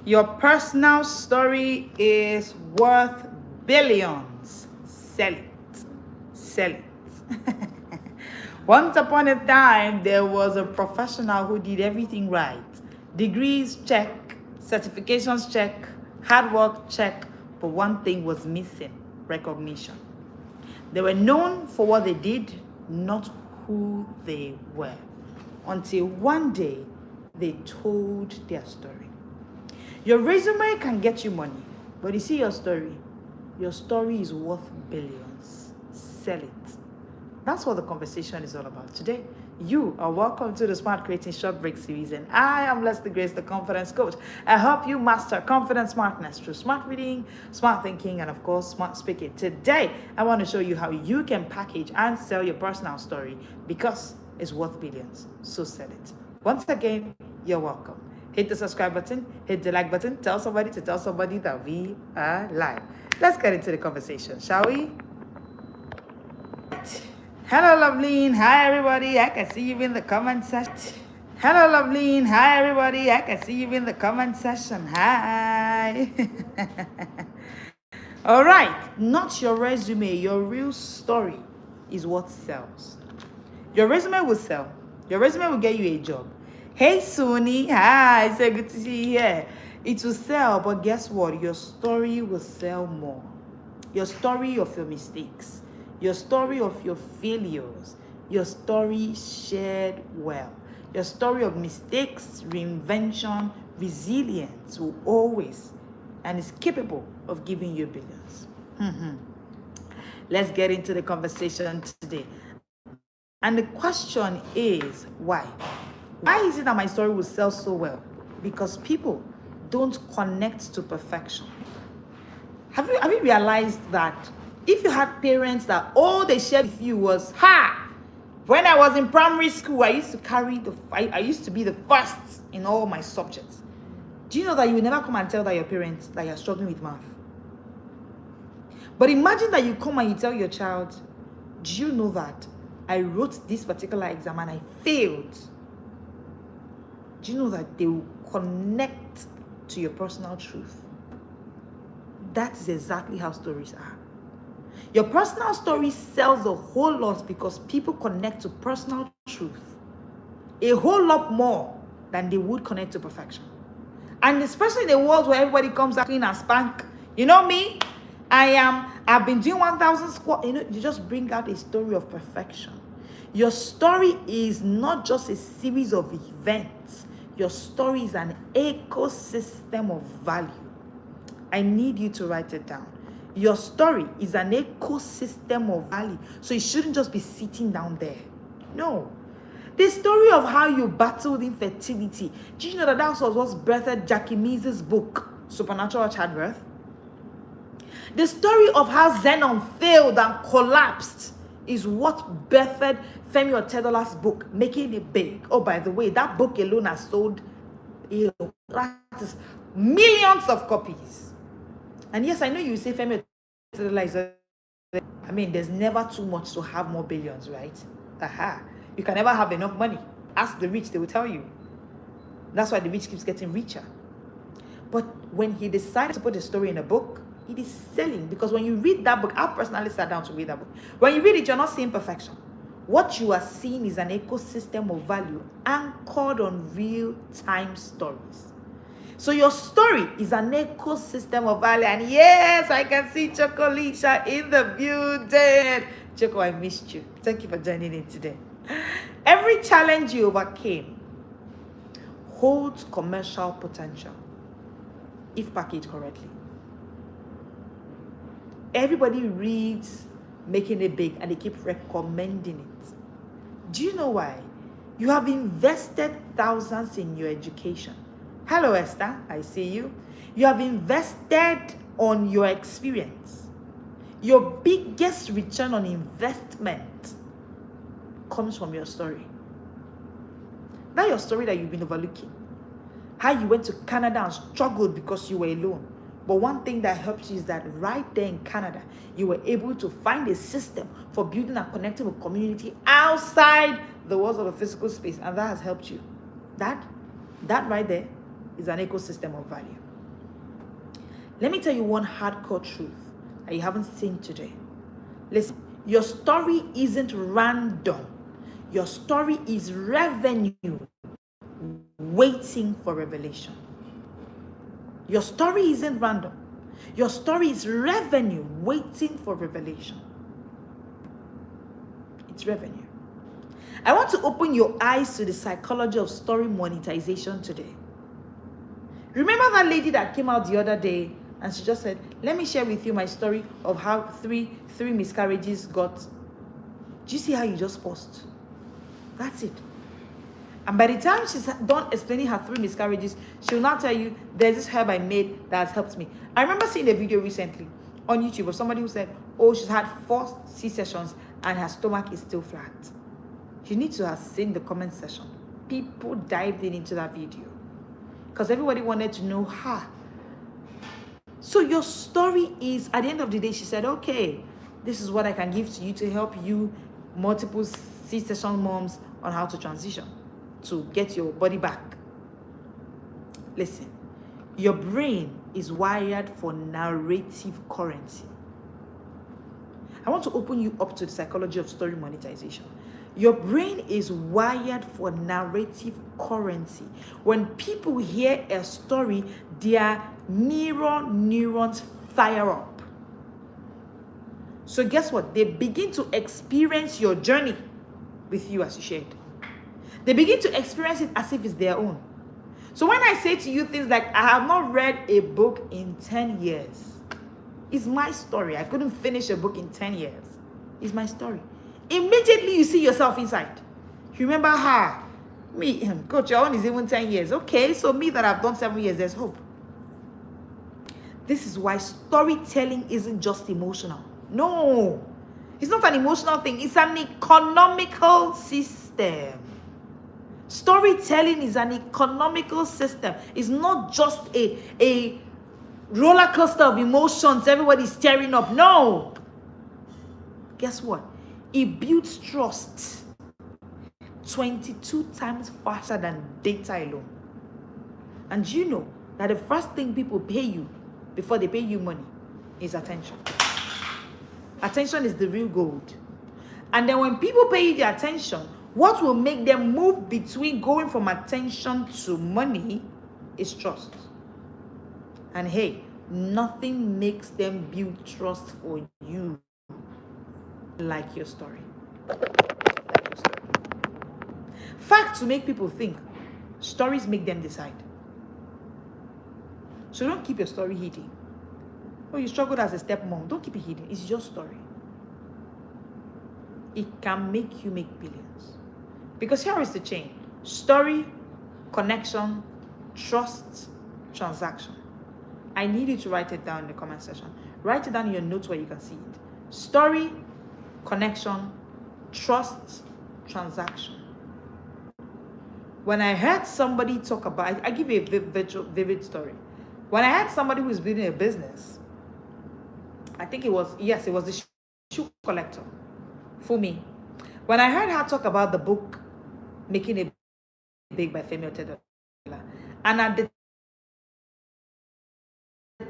Your personal story is worth billions. Sell it. Sell it. Once upon a time, there was a professional who did everything right. Degrees, check. Certifications, check. Hard work, check. But one thing was missing: recognition. They were known for what they did, not who they were. Until one day, they told their story. Your resume can get you money, but you see your story is worth billions. Sell it. That's what the conversation is all about today. You are welcome to the Smart Creating Short Break series, and I am Leslie Grace, the confidence coach. I help you master confidence smartness through smart reading, smart thinking, and of course, smart speaking. Today, I want to show you how you can package and sell your personal story because it's worth billions. So sell it. Once again, you're welcome. Hit the subscribe button, hit the like button, tell somebody that we are live. Let's get into the conversation, shall we? Hello, Loveline. Hi, everybody. I can see you in the comment section. Hello, Loveline. Hi, everybody. I can see you in the comment section. Hi. All right. Not your resume. Your real story is what sells. Your resume will sell. Your resume will get you a job. Hey, Suni. Hi. So good to see you here. It will sell, but guess what? Your story will sell more. Your story of your mistakes, your story of your failures, your story shared well. Your story of mistakes, reinvention, resilience will always and is capable of giving you billions. Let's get into the conversation today. And the question is, why? Why is it that my story will sell so well? Because people don't connect to perfection. Have you realized that if you had parents that all they shared with you was, when I was in primary school, I used to be the first in all my subjects. Do you know that you will never come and tell that your parents that you're struggling with math? But imagine that you come and you tell your child, do you know that I wrote this particular exam and I failed? Do you know that they will connect to your personal truth? That is exactly how stories are. Your personal story sells a whole lot because people connect to personal truth a whole lot more than they would connect to perfection. And especially in a world where everybody comes out clean and spank. You know me? I've been doing 1,000 squats. You just bring out a story of perfection. Your story is not just a series of events. Your story is an ecosystem of value. I need you to write it down. Your story is an ecosystem of value. So it shouldn't just be sitting down there. No. The story of how you battled infertility. Do you know that was what birthed Jackie Meese's book, Supernatural Childbirth? The story of how Zenon failed and collapsed is what birthed Femi Otedola's book, Making It Big. Oh, by the way, that book alone has sold millions of copies. And yes, I know you say Femi Otedola is, there's never too much to have more billions, right? You can never have enough money. Ask the rich, they will tell you. That's why the rich keeps getting richer. But when he decided to put a story in a book, it is selling. Because when you read that book, I personally sat down to read that book. When you read it, you're not seeing perfection. What you are seeing is an ecosystem of value anchored on real-time stories. So your story is an ecosystem of value. And yes, I can see Chocolisha in the building. Choco, I missed you. Thank you for joining in today. Every challenge you overcame holds commercial potential if packaged correctly. Everybody reads Making It Big and they keep recommending it. Do you know why? You have invested thousands in your education. Hello, Esther. I see you. You have invested on your experience. Your biggest return on investment comes from your story. That's your story that you've been overlooking. How you went to Canada and struggled because you were alone. But one thing that helped you is that right there in Canada, you were able to find a system for building and connecting with community outside the walls of a physical space. And that has helped you. That right there is an ecosystem of value. Let me tell you one hardcore truth that you haven't seen today. Listen, your story isn't random. Your story is revenue waiting for revelation. Your story isn't random. Your story is revenue waiting for revelation. It's revenue. I want to open your eyes to the psychology of story monetization today. Remember that lady that came out the other day and she just said, let me share with you my story of how three miscarriages got. Do you see how you just paused? That's it. And by the time she's done explaining her 3 miscarriages, she'll now tell you, there's this herb I made that has helped me. I remember seeing a video recently on YouTube of somebody who said, oh, she's had 4 C-sections and her stomach is still flat. You need to have seen the comment section. People dived into that video because everybody wanted to know her. So your story is, at the end of the day, she said, okay, this is what I can give to you to help you multiple C-section moms on how to transition, to get your body back. Listen, your brain is wired for narrative currency. I want to open you up to the psychology of story monetization. Your brain is wired for narrative currency. When people hear a story, their mirror neurons fire up. So guess what? They begin to experience your journey with you as you shared. They begin to experience it as if it's their own. So when I say to you things like, I have not read a book in 10 years. It's my story. I couldn't finish a book in 10 years. It's my story. Immediately you see yourself inside. You remember her. Me, coach, your own is even 10 years. Okay, so me that I've done 7 years, there's hope. This is why storytelling isn't just emotional. No. It's not an emotional thing. It's an economical system. Storytelling is an economical system. It's not just a roller coaster of emotions. Everybody's tearing up. No. Guess what? It builds trust 22 times faster than data alone. And you know that the first thing people pay you before they pay you money is attention. Attention is the real gold. And then when people pay you the attention, what will make them move between going from attention to money is trust. And hey, nothing makes them build trust for you like your story. Facts will make people think. Stories make them decide. So don't keep your story hidden. Oh, you struggled as a stepmom. Don't keep it hidden. It's your story. It can make you make billions. Because here is the chain. Story, connection, trust, transaction. I need you to write it down in the comment section. Write it down in your notes where you can see it. Story, connection, trust, transaction. When I heard somebody talk about, I give you a vivid story. When I had somebody who was building a business, I think it was the shoe collector for me. When I heard her talk about the book, Making It Big by Femi Otedola, and at the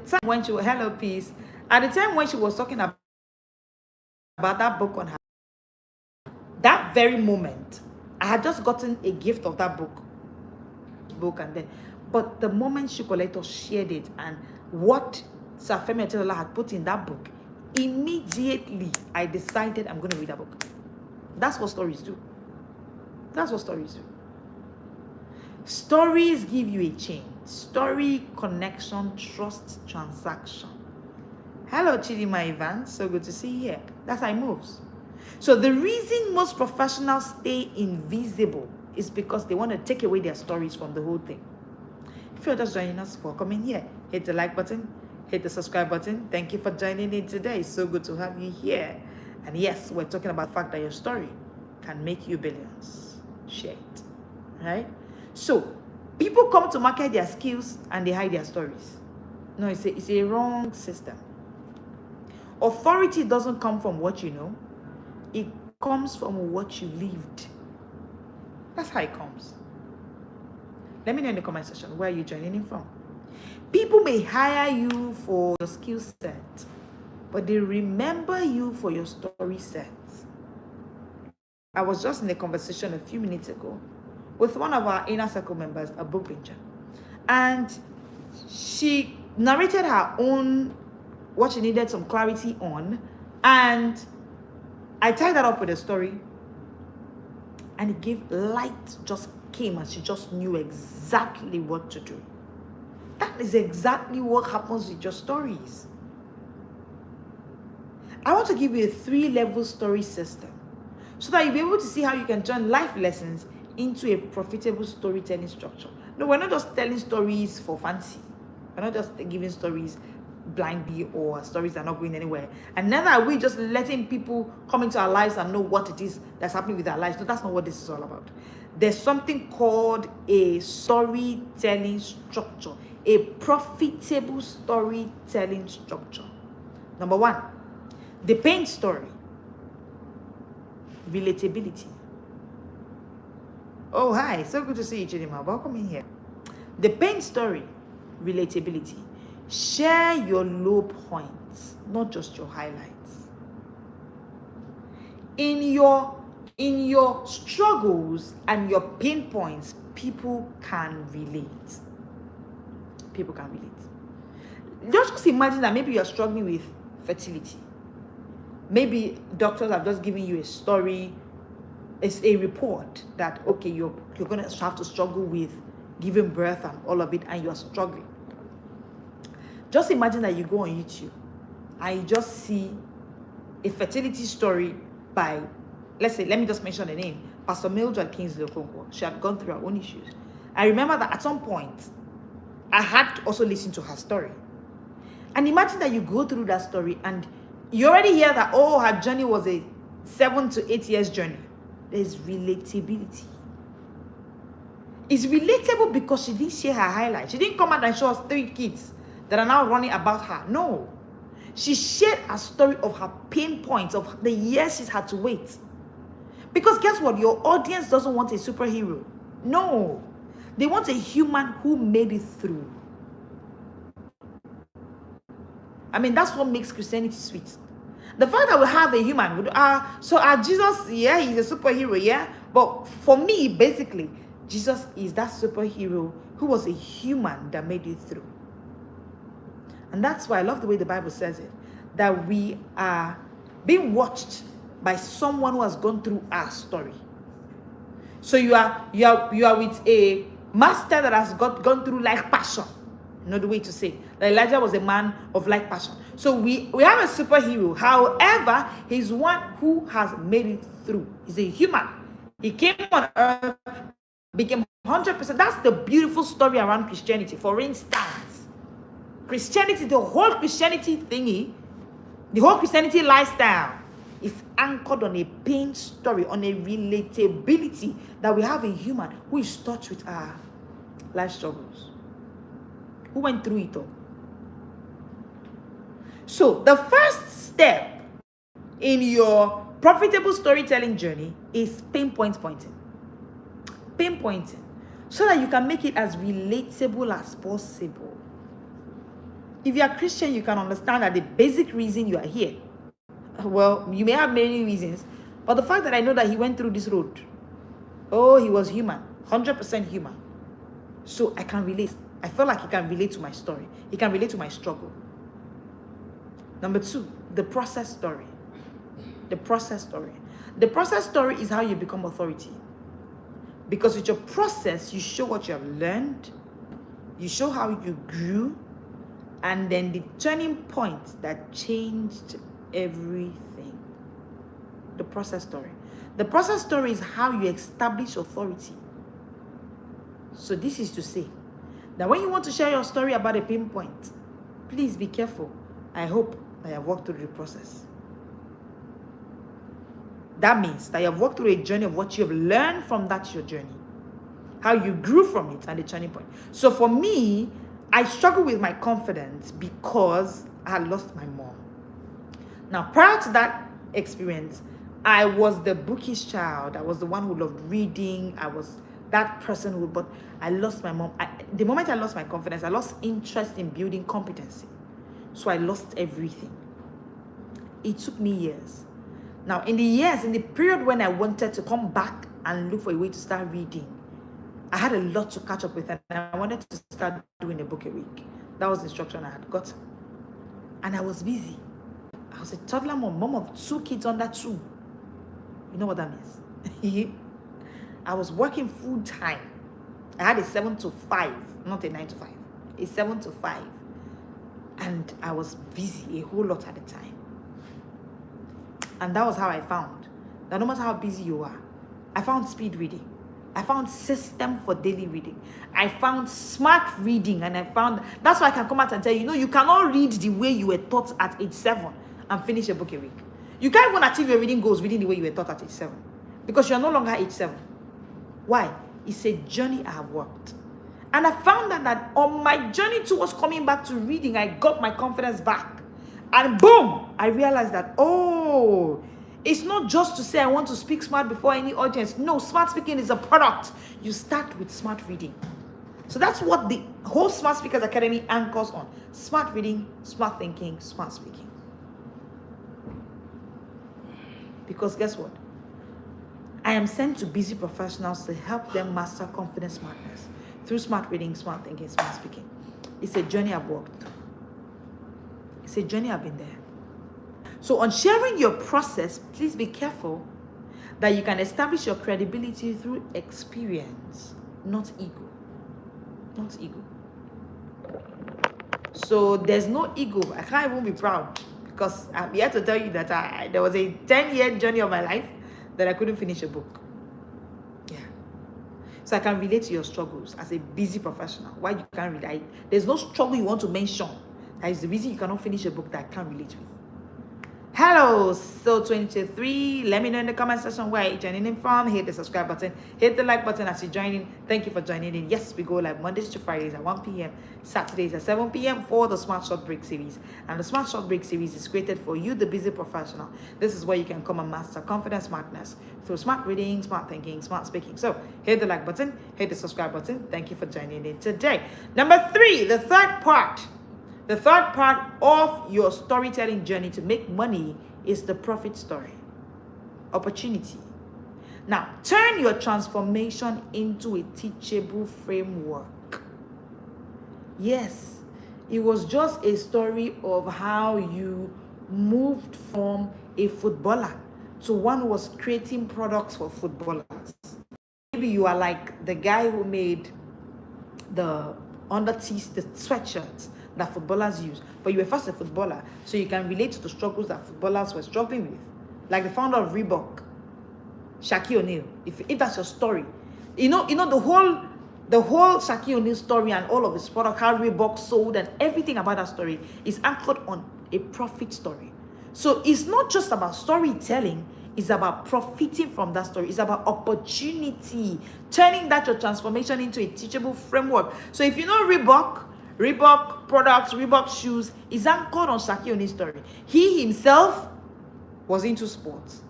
time when she was, hello peace, at the time when she was talking about that book on her, that very moment, I had just gotten a gift of that book, and then, but the moment Shoe Collector shared it and what Sir Femi Otedola had put in that book, immediately I decided I'm going to read that book. That's what stories do. That's what stories do. Stories give you a chain. Story, connection, trust, transaction. Hello, Chidima Ivan. So good to see you here. That's how it moves. So the reason most professionals stay invisible is because they want to take away their stories from the whole thing. If you're just joining us, welcome in here. Hit the like button. Hit the subscribe button. Thank you for joining in today. It's so good to have you here. And yes, we're talking about the fact that your story can make you billions. Share it. Right? So, people come to market their skills and they hide their stories. No, it's a wrong system. Authority doesn't come from what you know. It comes from what you lived. That's how it comes. Let me know in the comment section where you're joining in from. People may hire you for your skill set, but they remember you for your story set. I was just in a conversation a few minutes ago with one of our inner circle members, a book binger, and she narrated her own, what she needed some clarity on, and I tied that up with a story, and it gave light, just came, and she just knew exactly what to do. That is exactly what happens with your stories. I want to give you a 3-level story system so that you'll be able to see how you can turn life lessons into a profitable storytelling structure. No, we're not just telling stories for fancy. We're not just giving stories blindly or stories that are not going anywhere. And neither are we just letting people come into our lives and know what it is that's happening with our lives. No, that's not what this is all about. There's something called a storytelling structure, a profitable storytelling structure. Number 1, the pain story. Relatability. Oh, hi. So good to see you, Chidima. Welcome in here. The pain story. Relatability. Share your low points, not just your highlights. In your struggles and your pain points, people can relate. People can relate. Just imagine that maybe you're struggling with fertility. Maybe doctors have just given you a story, it's a report that, okay, you're going to have to struggle with giving birth and all of it, and you're struggling. Just imagine that you go on YouTube and you just see a fertility story by, let me just mention the name, Pastor Mildred Kingsley Okonkwo. She had gone through her own issues. I remember that at some point, I had to also listen to her story. And imagine that you go through that story and you already hear that, oh, her journey was a 7 to 8 years journey. There's relatability. It's relatable because she didn't share her highlights. She didn't come out and show us 3 kids that are now running about her. No. She shared a story of her pain points, of the years she's had to wait. Because guess what? Your audience doesn't want a superhero. No. They want a human who made it through. I mean, that's what makes Christianity sweet. The fact that we have a human, Jesus, yeah, he's a superhero, yeah? But for me, basically, Jesus is that superhero who was a human that made it through. And that's why I love the way the Bible says it, that we are being watched by someone who has gone through our story. So you are with a master that has gone through like passion. Another way to say that Elijah was a man of like passion. So we have a superhero. However, he's one who has made it through. He's a human. He came on earth, became 100%. That's the beautiful story around Christianity. For instance, Christianity, the whole Christianity thingy, the whole Christianity lifestyle is anchored on a pain story, on a relatability that we have a human who is touched with our life struggles, who went through it all. So the first step in your profitable storytelling journey is pinpointing. Pinpointing, so that you can make it as relatable as possible. If you are Christian, you can understand that the basic reason you are here, well, you may have many reasons, but the fact that I know that he went through this road, oh, he was human, 100% human. So I can relate. I feel like he can relate to my story. He can relate to my struggle. Number 2, the process story. The process story. The process story is how you become authority. Because with your process, you show what you have learned, you show how you grew, and then the turning point that changed everything. The process story. The process story is how you establish authority. So this is to say that when you want to share your story about a pain point, please be careful. I hope that you have walked through the process. That means that you have walked through a journey of what you have learned from that your journey, how you grew from it, and the turning point. So for me, I struggle with my confidence because I had lost my mom. Now, prior to that experience, I was the bookish child. I was the one who loved reading. I was that person would, but I lost my mom. The moment I lost my confidence, I lost interest in building competency. So I lost everything. It took me years. Now, in the period when I wanted to come back and look for a way to start reading, I had a lot to catch up with, and I wanted to start doing a book a week. That was the instruction I had got. And I was busy. I was a toddler mom of 2 kids under 2. You know what that means? I was working full time. I had a 7 to 5, not a 9 to 5, a 7 to 5. And I was busy a whole lot at the time. And that was how I found that no matter how busy you are, I found speed reading. I found system for daily reading. I found smart reading, and I found that's why I can come out and tell you, you cannot read the way you were taught at age 7 and finish a book a week. You can't even achieve your reading goals reading the way you were taught at age 7 because you're no longer age 7. Why? It's a journey I have walked. And I found that on my journey towards coming back to reading, I got my confidence back. And boom, I realized that, it's not just to say I want to speak smart before any audience. No, smart speaking is a product. You start with smart reading. So that's what the whole Smart Speakers Academy anchors on. Smart reading, smart thinking, smart speaking. Because guess what? I am sent to busy professionals to help them master confidence smartness through smart reading, smart thinking, smart speaking. It's a journey I've walked through. It's a journey I've been there. So on sharing your process, please be careful that you can establish your credibility through experience, not ego. Not ego. So there's no ego. I can't even be proud because I'm here to tell you that there was a 10-year journey of my life that I couldn't finish a book. Yeah. So I can relate to your struggles as a busy professional. Why you can't read? There's no struggle you want to mention. That is the reason you cannot finish a book that I can't relate with. Hello, so 23. Let me know in the comment section where you're joining in from. Hit the subscribe button, hit the like button as you join in. Thank you for joining in. Yes, we go live Mondays to Fridays at 1 p.m, Saturdays at 7 p.m. for the Smart Short Break series. And the Smart Short Break series is created for you, the busy professional. This is where you can come and master confidence smartness through smart reading, smart thinking, smart speaking. So hit the like button, hit the subscribe button. Thank you for joining in today. Number 3, the third part. The third part of your storytelling journey to make money is the profit story. Opportunity. Now, turn your transformation into a teachable framework. Yes, it was just a story of how you moved from a footballer to one who was creating products for footballers. Maybe you are like the guy who made the sweatshirts that footballers use, but you were first a footballer, so you can relate to the struggles that footballers were struggling with, like the founder of Reebok, Shaquille O'Neal. If that's your story, you know the whole Shaquille O'Neal story and all of his product, how Reebok sold and everything about that story is anchored on a profit story. So it's not just about storytelling, it's about profiting from that story. It's about opportunity, turning that your transformation into a teachable framework. So if you know Reebok products, Reebok shoes is anchored on Shaquille O'Neal's story. He himself was into sports.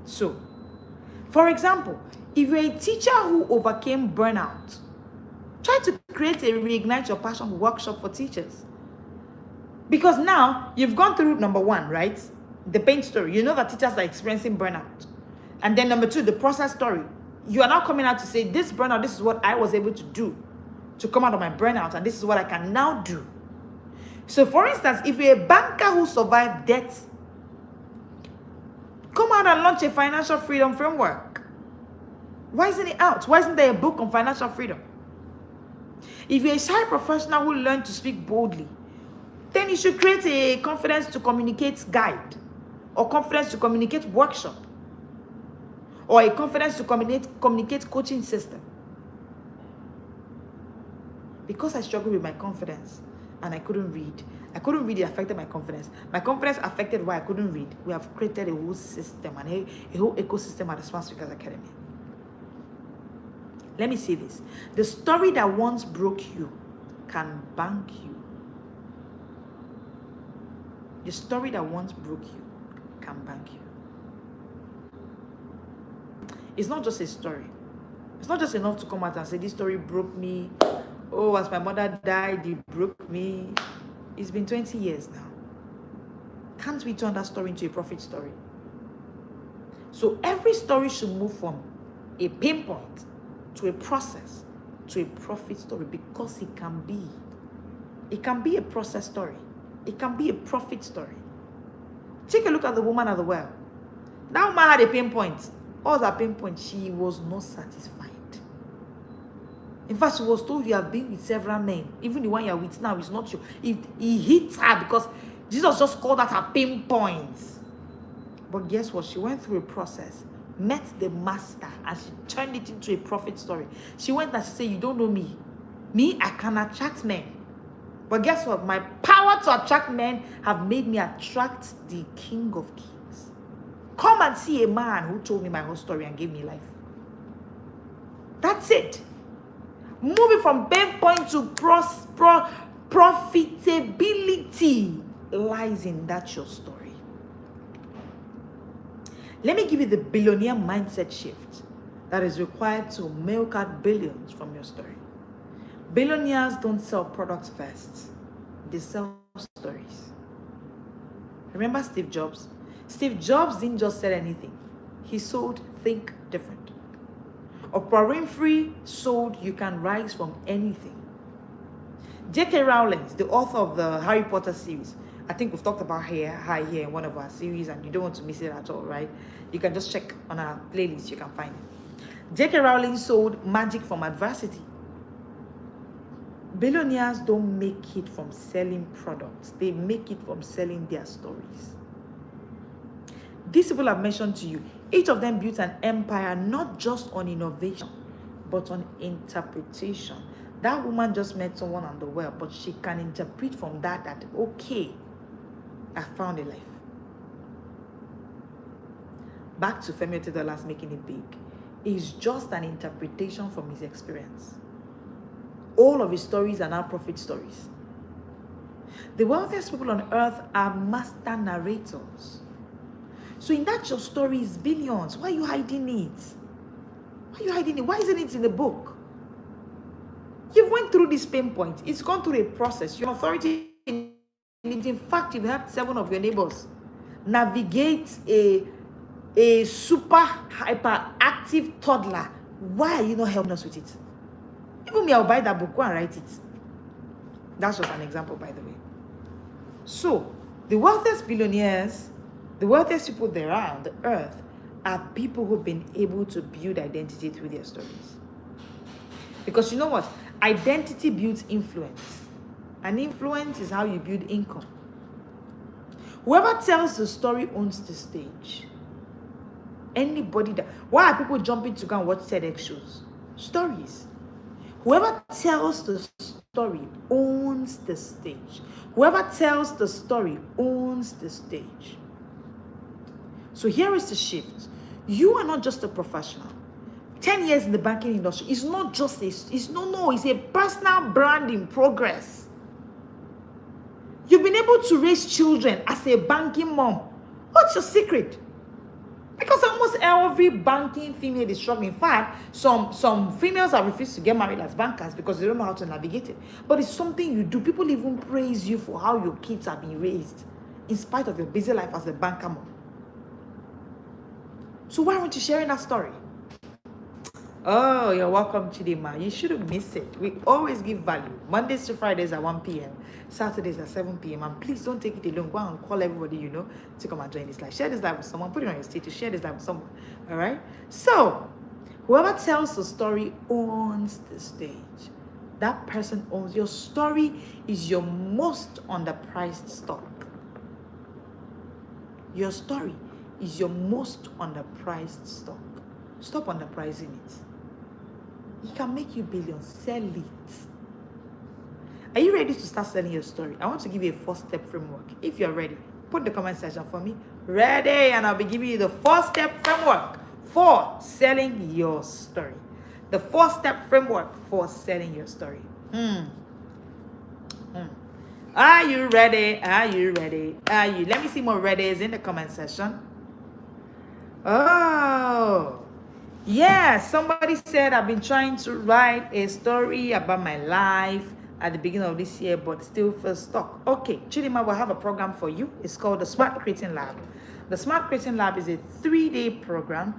So, for example, if you're a teacher who overcame burnout, try to create a Reignite Your Passion workshop for teachers. Because now you've gone through number 1, right? The pain story. You know that teachers are experiencing burnout. And then number 2, the process story. You are now coming out to say, this burnout, this is what I was able to do to come out of my burnout, and this is what I can now do. So for instance, if you're a banker who survived debt, come out and launch a financial freedom framework. Why isn't it out? Why isn't there a book on financial freedom? If you're a shy professional who learned to speak boldly, then you should create a confidence to communicate guide, or confidence to communicate workshop, or a confidence to communicate coaching system. Because I struggled with my confidence and I couldn't read. It affected my confidence. My confidence affected why I couldn't read. We have created a whole system and a whole ecosystem at the Smart Speakers Academy. Let me say this. The story that once broke you can bank you. The story that once broke you can bank you. It's not just a story. It's not just enough to come out and say, this story broke me. Oh, as my mother died, it broke me. It's been 20 years now. Can't we turn that story into a profit story? So every story should move from a pain point to a process to a profit story, because it can be. It can be a process story. It can be a profit story. Take a look at the woman at the well. That woman had a pain point. What was her pain point? She was not satisfied. In fact, she was told, you have been with several men. Even the one you're with now is not you. He hit her because Jesus just called that her pain points. But guess what? She went through a process, met the master, and she turned it into a profit story. She went and she said, you don't know me. Me, I can attract men. But guess what? My power to attract men have made me attract the King of Kings. Come and see a man who told me my whole story and gave me life. That's it. Moving from pain point to profitability lies in that your story. Let me give you the billionaire mindset shift that is required to milk out billions from your story. Billionaires don't sell products first. They sell stories. Remember Steve Jobs? Steve Jobs didn't just sell anything. He sold Think Different. Oprah Winfrey sold You Can Rise from Anything. J.K. Rowling, the author of the Harry Potter series, I think we've talked about her here in one of our series, and you don't want to miss it at all, right? You can just check on our playlist, you can find it. J.K. Rowling sold magic from adversity. Billionaires don't make it from selling products. They make it from selling their stories. These people I've mentioned to you, each of them built an empire not just on innovation, but on interpretation. That woman just met someone on the well, but she can interpret from that, okay, I found a life. Back to Femi Otedolas making it big. It's just an interpretation from his experience. All of his stories are now profit stories. The wealthiest people on earth are master narrators. So in that your story is billions. Why are you hiding it? Why are you hiding it? Why isn't it in the book? You went through this pain point. It's gone through a process. Your authority in it. In fact, you've helped 7 of your neighbors navigate a super hyperactive toddler. Why are you not helping us with it? Even me, I'll buy that book, go and write it. That's just an example, by the way. So, the wealthiest billionaires, the wealthiest people there are on the earth, are people who've been able to build identity through their stories. Because you know what? Identity builds influence. And influence is how you build income. Whoever tells the story owns the stage. Anybody that... Why are people jumping to go and watch TEDx shows? Stories. Whoever tells the story owns the stage. Whoever tells the story owns the stage. So here is the shift. You are not just a professional. 10 years in the banking industry is not just it's a personal brand in progress. You've been able to raise children as a banking mom. What's your secret? Because almost every banking female is struggling. In fact, some females are refused to get married as bankers because they don't know how to navigate it. But it's something you do. People even praise you for how your kids have been raised in spite of your busy life as a banker mom. So why aren't you sharing that story? Oh, you're welcome, Chidima. You shouldn't miss it. We always give value. Mondays to Fridays at 1 p.m. Saturdays at 7 p.m. And please don't take it alone. Go and call everybody you know to come and join this live. Share this live with someone. Put it on your status. Share this live with someone. All right? So, whoever tells the story owns the stage. That person owns. Your story is your most underpriced stock. Your story is your most underpriced stock. Stop underpricing it. It can make you billions. Sell it. Are you ready to start selling your story? I want to give you a 4-step framework. If you're ready, put in the comment section for me. Ready, and I'll be giving you the 4-step framework for selling your story. The 4-step framework for selling your story. Are you ready? Are you ready? Are you? Let me see more readies in the comment section. Oh, Yeah, somebody said I've been trying to write a story about my life at the beginning of this year, but still feel stuck. Okay, Chidima will have a program for you. It's called the Smart Creating Lab. The Smart Creating Lab is a 3-day program,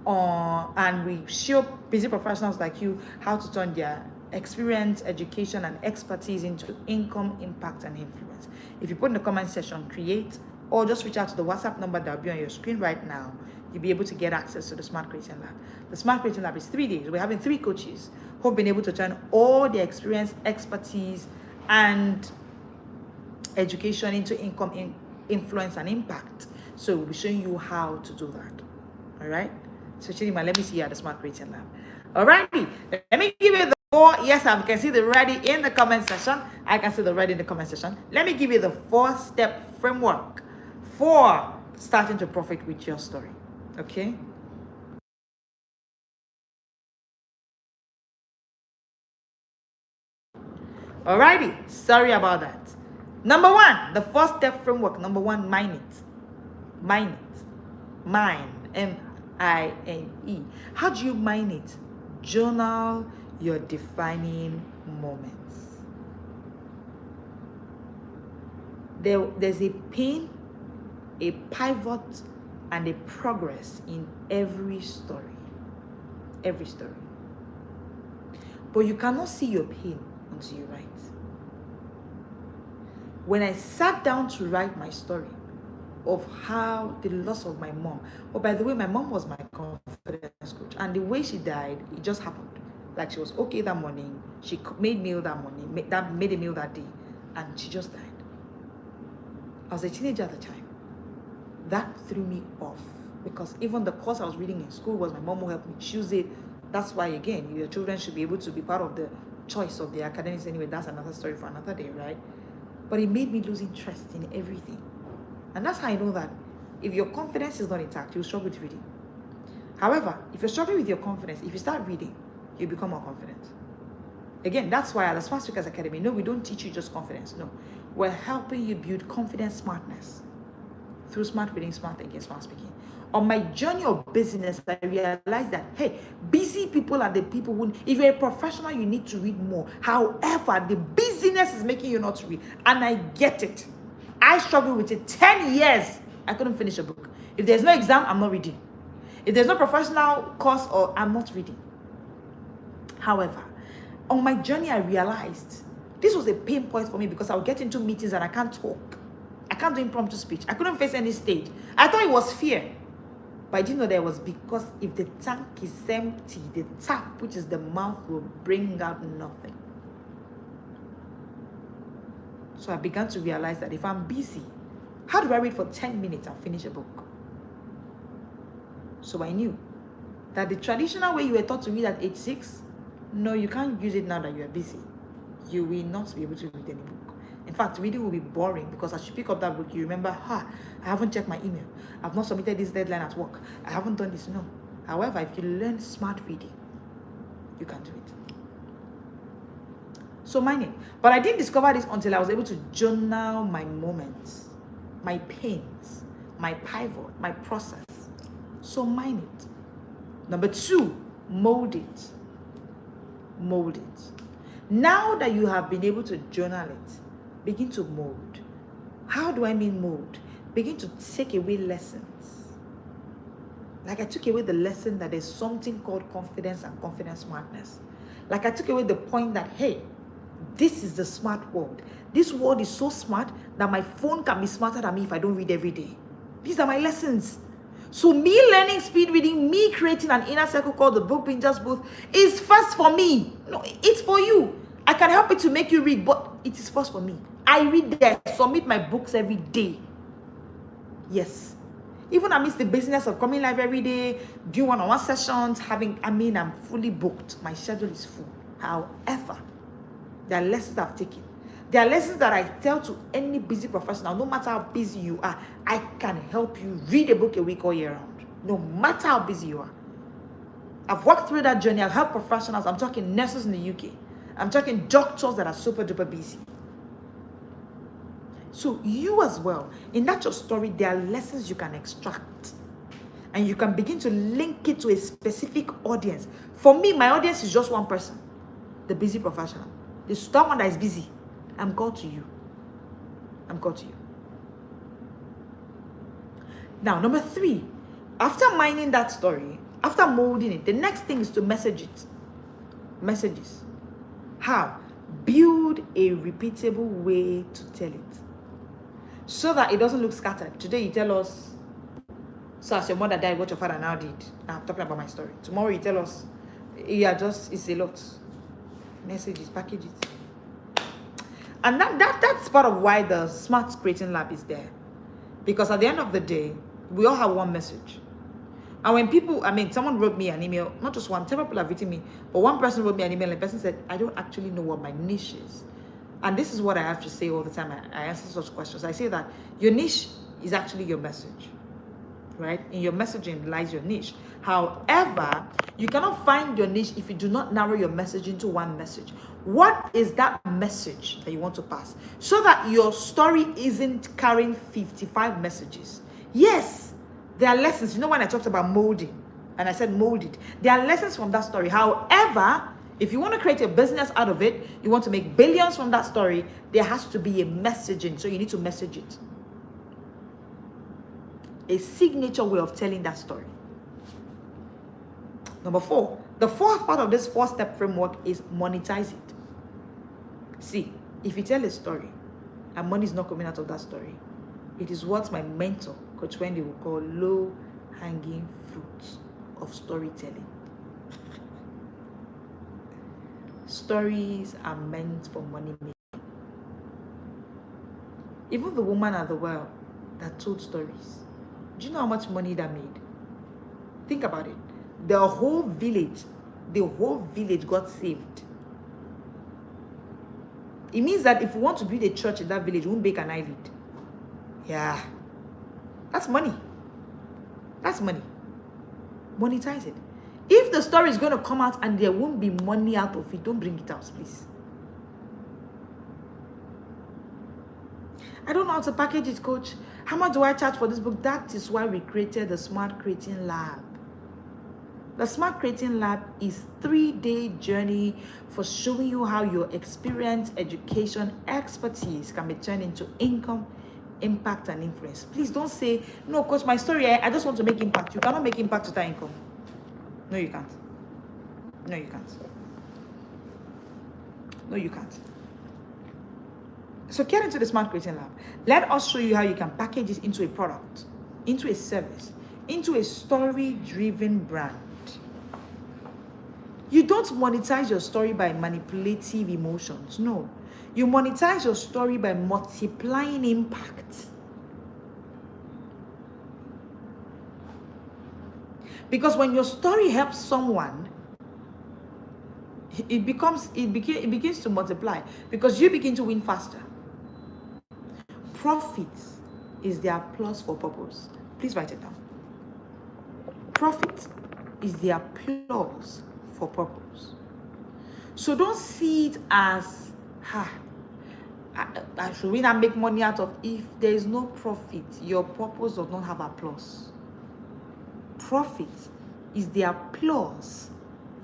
and we show busy professionals like you how to turn their experience, education, and expertise into income, impact, and influence. If you put in the comment section, create, or just reach out to the WhatsApp number that will be on your screen right now, you'll be able to get access to the Smart Creating Lab. The Smart Creating Lab is 3 days. We're having 3 coaches who've been able to turn all their experience, expertise, and education into income, influence, and impact. So we'll be showing you how to do that. All right? So Chidima, let me see you at the Smart Creating Lab. All righty. Let me give you the 4. Yes, I can see the ready in the comment section. I can see the ready in the comment section. Let me give you the 4-step framework for starting to profit with your story. Okay? Alrighty, sorry about that. Number 1, the 4-step framework. Number 1, mine it. Mine it. Mine. M-I-N-E. How do you mine it? Journal your defining moments. There's a pain, a pivot, and a progress in every story. Every story. But you cannot see your pain until you write. When I sat down to write my story of how the loss of my mom, oh, by the way, my mom was my confidence coach, and the way she died, it just happened. Like, she was okay that morning, she made meal that morning, made a meal that day, and she just died. I was a teenager at the time. That threw me off, because even the course I was reading in school was my mom who helped me choose it. That's why, again, your children should be able to be part of the choice of the academics anyway. That's another story for another day, right? But it made me lose interest in everything. And that's how I know that if your confidence is not intact, you'll struggle with reading. However, if you're struggling with your confidence, if you start reading, you become more confident. Again, that's why at the Smart Speakers Academy, no, we don't teach you just confidence. No, we're helping you build confidence smartness through smart reading, smart thinking, smart speaking. On my journey of business, I realized that, hey, busy people are the people who, if you're a professional, you need to read more. However, the busyness is making you not to read. And I get it. I struggled with it 10 years. I couldn't finish a book. If there's no exam, I'm not reading. If there's no professional course, I'm not reading. However, on my journey, I realized this was a pain point for me, because I would get into meetings and I can't talk. I can't do impromptu speech. I couldn't face any stage. I thought it was fear. But I didn't know that it was because if the tank is empty, the tap, which is the mouth, will bring out nothing. So I began to realize that if I'm busy, how do I read for 10 minutes and finish a book? So I knew that the traditional way you were taught to read at age 6, no, you can't use it now that you are busy. You will not be able to read any book. In fact, reading will be boring, because as you pick up that book, you remember, I haven't checked my email. I've not submitted this deadline at work. I haven't done this. No. However, if you learn smart reading, you can do it. So mine it. But I didn't discover this until I was able to journal my moments, my pains, my pivot, my process. So mine it. Number 2, mold it. Mold it. Now that you have been able to journal it, begin to mold. How do I mean mold? Begin to take away lessons. Like I took away the lesson that there's something called confidence and confidence smartness. Like I took away the point that, hey, this is the smart world. This world is so smart that my phone can be smarter than me if I don't read every day. These are my lessons. So me learning speed reading, me creating an inner circle called the Book Bingers Booth is first for me. No, it's for you. I can help it to make you read, but it is first for me. I read there, submit my books every day. Yes. Even amidst the business of coming live every day, doing one-on-one sessions, I'm fully booked. My schedule is full. However, there are lessons I've taken. There are lessons that I tell to any busy professional. No matter how busy you are, I can help you read a book a week or year round. No matter how busy you are. I've walked through that journey. I've helped professionals. I'm talking nurses in the UK. I'm talking doctors that are super duper busy. So you as well, in that your story, there are lessons you can extract. And you can begin to link it to a specific audience. For me, my audience is just one person, the busy professional. The someone that is busy. I'm called to you. I'm called to you. Now, number 3, after mining that story, after molding it, the next thing is to message it. Messages. How? Build a repeatable way to tell it, so that it doesn't look scattered. Today you tell us, so as your mother died, what your father now did. I'm talking about my story. Tomorrow you tell us, it's a lot. Messages, package it. And that's part of why the Smart Creating Lab is there. Because at the end of the day, we all have one message. And when people, someone wrote me an email, not just one, several people have written me, but one person wrote me an email and the person said, I don't actually know what my niche is. And this is what I have to say all the time. I answer such questions. I say that your niche is actually your message, right? In your messaging lies your niche. However, you cannot find your niche if you do not narrow your message into one message. What is that message that you want to pass? So that your story isn't carrying 55 messages. Yes, there are lessons. You know, when I talked about molding and I said molded, there are lessons from that story. However, if you want to create a business out of it, you want to make billions from that story, there has to be a messaging. So you need to message it. A signature way of telling that story. Number 4, the fourth part of this 4-step framework is monetize it. See, if you tell a story and money is not coming out of that story, it is what my mentor, Coach Wendy, will call low-hanging fruits of storytelling. Stories are meant for money making. Even the woman at the well that told stories, do you know how much money that made? Think about it. The whole village got saved. It means that if we want to build a church in that village, we won't bake an eyelid. Yeah. That's money. That's money. Monetize it. If the story is going to come out and there won't be money out of it, don't bring it out, please. I don't know how to package it, coach. How much do I charge for this book? That is why we created the Smart Creating Lab. The Smart Creating Lab is a 3-day journey for showing you how your experience, education, expertise can be turned into income, impact, and influence. Please don't say, no, coach, my story, I just want to make impact. You cannot make impact without income. No, you can't. No, you can't. No, you can't. So get into the Smart Creating Lab. Let us show you how you can package it into a product, into a service, into a story-driven brand. You don't monetize your story by manipulative emotions. No. You monetize your story by multiplying impact. Because when your story helps someone, it begins to multiply because you begin to win faster. Profit is the applause for purpose. Please write it down. Profit is the applause for purpose. So don't see it as, should we not make money out of? If there is no profit, your purpose does not have applause. Profit is the applause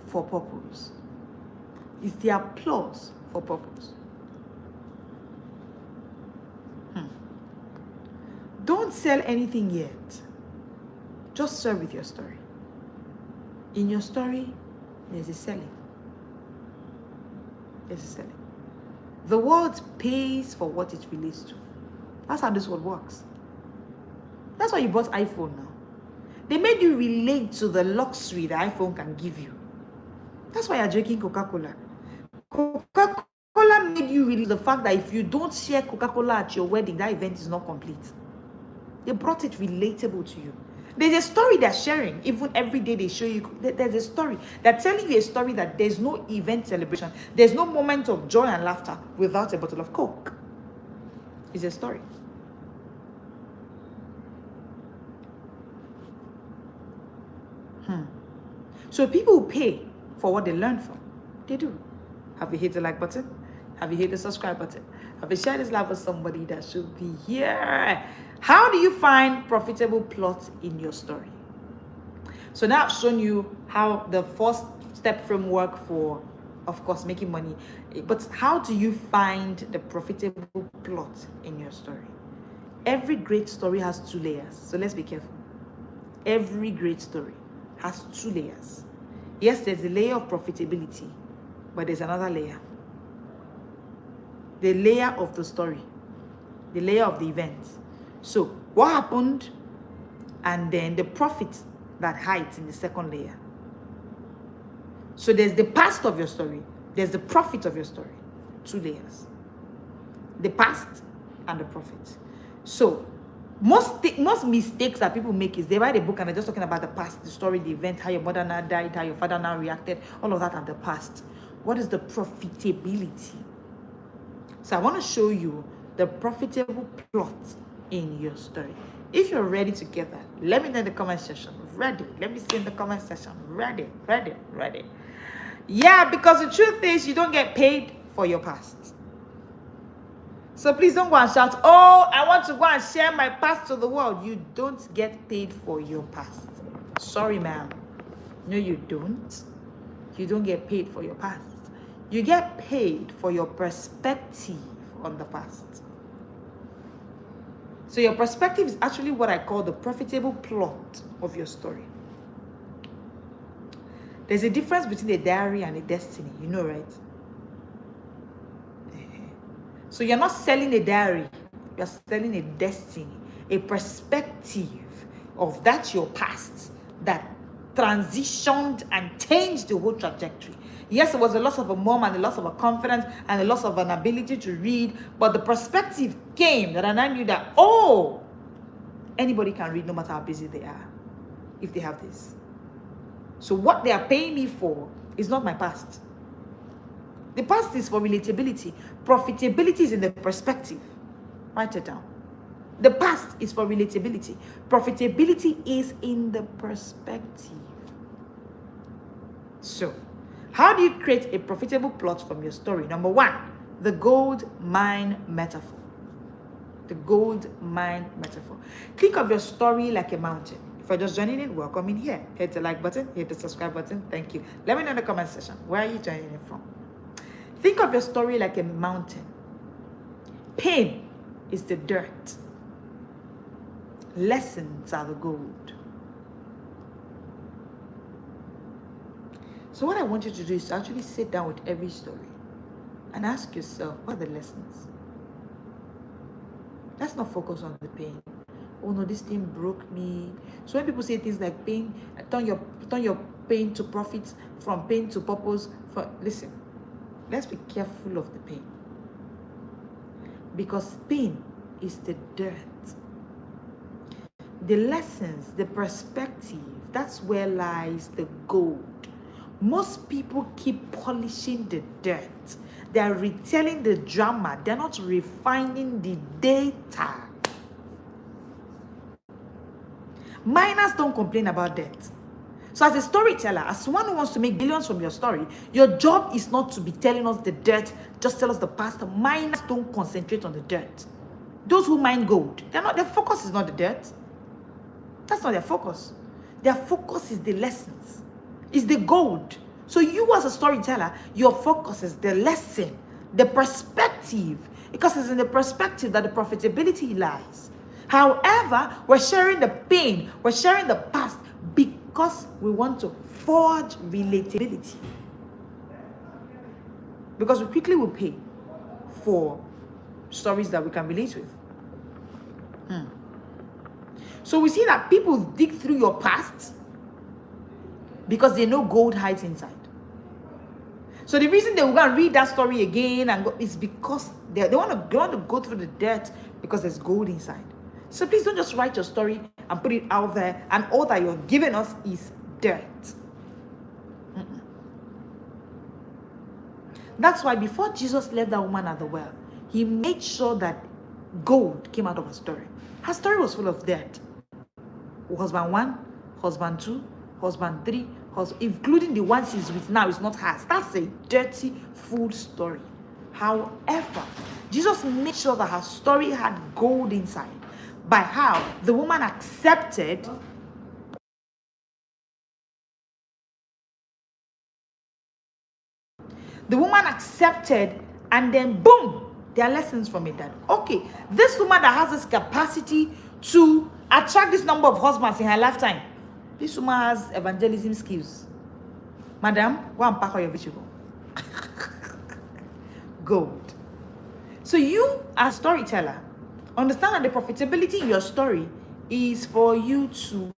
for purpose. It's the applause for purpose. Don't sell anything yet. Just serve with your story. In your story, there's a selling. There's a selling. The world pays for what it relates to. That's how this world works. That's why you bought iPhone now. They made you relate to the luxury the iPhone can give you. That's why you're drinking Coca-Cola. Coca-Cola made you relate to the fact that if you don't share Coca-Cola at your wedding, that event is not complete. They brought it relatable to you. There's a story they're sharing. Even every day they show you, there's a story. They're telling you a story that there's no event celebration. There's no moment of joy and laughter without a bottle of Coke. It's a story. So people who pay for what they learn from, they do. Have you hit the like button? Have you hit the subscribe button? Have you shared this live with somebody that should be here? How do you find profitable plots in your story? So now I've shown you how the first step framework for, of course, making money. But how do you find the profitable plot in your story? Every great story has 2 layers. So let's be careful. Every great story has 2 layers. Yes, there's a layer of profitability, but there's another layer. The layer of the story, the layer of the event. So what happened, and then the profit that hides in the second layer. So there's the past of your story, there's the profit of your story. 2 layers. The past and the profit. So most mistakes that people make is they write a book and they're just talking about the past, the story, the event, how your mother now died, how your father now reacted, all of that are the past. What is the profitability? So I want to show you the profitable plot in your story. If you're ready to get that, let me know in the comment section. Ready? Let me see in the comment section. Ready, ready, ready. Yeah, because the truth is you don't get paid for your past. So please don't go and shout, oh, I want to go and share my past to the world. You don't get paid for your past. Sorry, ma'am. No, you don't. You don't get paid for your past. You get paid for your perspective on the past. So your perspective is actually what I call the profitable plot of your story. There's a difference between a diary and a destiny, you know, right? So you're not selling a diary, you're selling a destiny, a perspective of that your past that transitioned and changed the whole trajectory. Yes, it was a loss of a mom and a loss of a confidence and a loss of an ability to read, but the perspective came that I knew that, oh, anybody can read no matter how busy they are if they have this. So what they are paying me for is not my past. The past is for relatability. Profitability is in the perspective. Write it down. The past is for relatability. Profitability is in the perspective. So, how do you create a profitable plot from your story? Number 1, the gold mine metaphor. The gold mine metaphor. Think of your story like a mountain. If you're just joining in, welcome in here. Hit the like button, hit the subscribe button. Thank you. Let me know in the comment section, where are you joining in from? Think of your story like a mountain. Pain is the dirt. Lessons are the gold. So what I want you to do is to actually sit down with every story and ask yourself, what are the lessons? Let's not focus on the pain. Oh no, this thing broke me. So when people say things like pain, turn your pain to profit, from pain to purpose. Listen, let's be careful of the pain. Because pain is the dirt. The lessons, the perspective, that's where lies the gold. Most people keep polishing the dirt. They are retelling the drama. They're not refining the data. Miners don't complain about debt. So as a storyteller, as someone who wants to make billions from your story, your job is not to be telling us the dirt, just tell us the past. Miners don't concentrate on the dirt. Those who mine gold, their focus is not the dirt. That's not their focus. Their focus is the lessons. It's the gold. So you as a storyteller, your focus is the lesson, the perspective, because it's in the perspective that the profitability lies. However, we're sharing the pain, we're sharing the past because we want to forge relatability. Because we quickly will pay for stories that we can relate with. So we see that people dig through your past because they know gold hides inside. So the reason they will go and read that story again and go is because they want to go through the dirt because there's gold inside. So please don't just write your story and put it out there and all that you're giving us is dirt. That's why before Jesus left that woman at the well, he made sure that gold came out of her story. Her story was full of dirt. Husband 1, husband 2, husband 3, including the one she's with now is not hers. That's a dirty, full story. However, Jesus made sure that her story had gold inside by how the woman accepted The woman accepted, and then boom, there are lessons from it. That okay, this woman that has this capacity to attract this number of husbands in her lifetime, this woman has evangelism skills. Madam, go and pack all your vegetable. Gold. So you, as storyteller, understand that the profitability in your story is for you to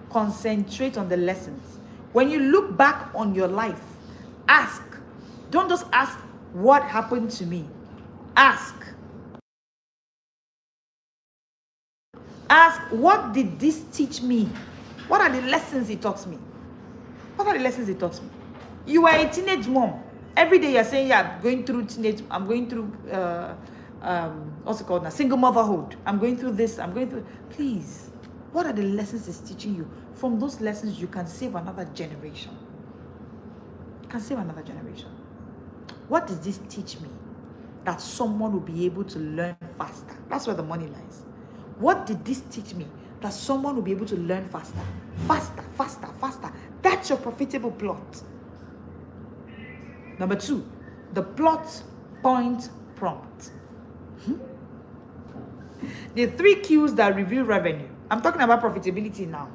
concentrate on the lessons. When you look back on your life, ask. Don't just ask what happened to me. Ask. Ask, what did this teach me? What are the lessons it taught me? What are the lessons it taught me? You are a teenage mom. Every day you're saying, yeah, going through teenage, I'm going through, what's it called now? Single motherhood. I'm going through this, I'm going through. Please, what are the lessons it's teaching you? From those lessons, you can save another generation. You can save another generation. What does this teach me? That someone will be able to learn faster. That's where the money lies. What did this teach me? That someone will be able to learn faster. Faster, faster, faster. That's your profitable plot. Number 2, the plot point prompt. The 3 cues that reveal revenue. I'm talking about profitability now.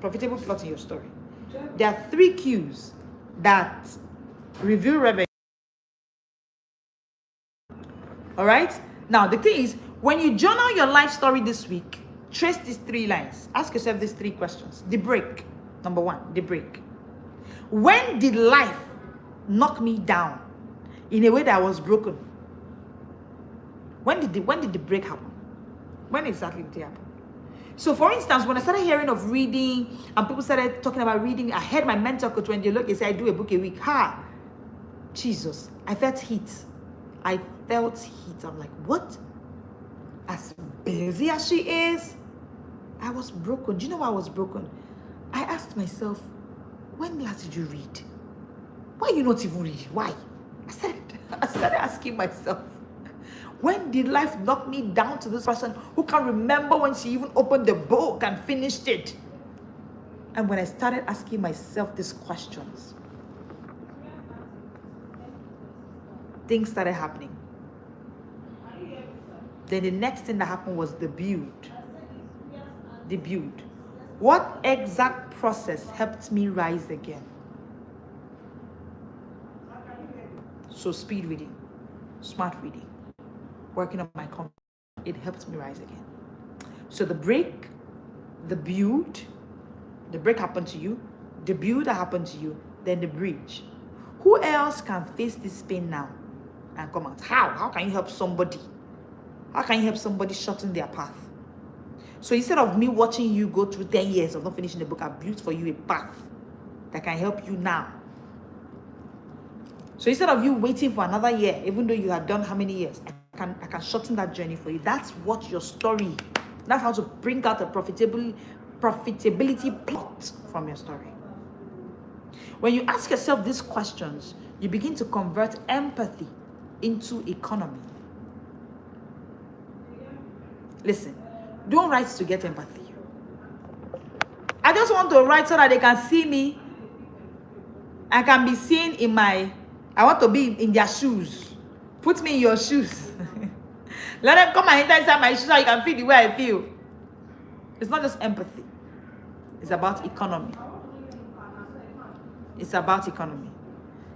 Profitable plot in your story. There are 3 cues that reveal revenue. All right? Now, the thing is, when you journal your life story this week, trace these 3 lines. Ask yourself these 3 questions. The break. Number 1, the break. When did life knock me down in a way that I was broken? When did the break happen? When exactly did it happen? So, for instance, when I started hearing of reading and people started talking about reading, I heard my mentor coach when they look and say, I do a book a week. Ha! Jesus, I felt heat. I felt heat. I'm like, what? As busy as she is, I was broken. Do you know why I was broken? I asked myself, when last did you read? Why are you not even reading? Why? I started asking myself, when did life knock me down to this person who can't remember when she even opened the book and finished it? And when I started asking myself these questions, things started happening. Then the next thing that happened was the build. The build. What exact process helped me rise again? So speed reading, smart reading, working on my confidence, it helped me rise again. So the break, the build, the break happened to you, the build that happened to you, then the bridge. Who else can face this pain now and come out? How? How can you help somebody? How can you help somebody shorten their path? So instead of me watching you go through 10 years of not finishing the book, I've built for you a path that can help you now. So instead of you waiting for another year, even though you have done how many years, I can shorten that journey for you. That's what your story, that's how to bring out a profitability plot from your story. When you ask yourself these questions, you begin to convert empathy into economy. Listen, don't write to get empathy. I just want to write so that they can see me. I can be seen in my, I want to be in their shoes. Put me in your shoes. Let them come and enter inside my shoes so you can feel the way I feel. It's not just empathy. It's about economy. It's about economy.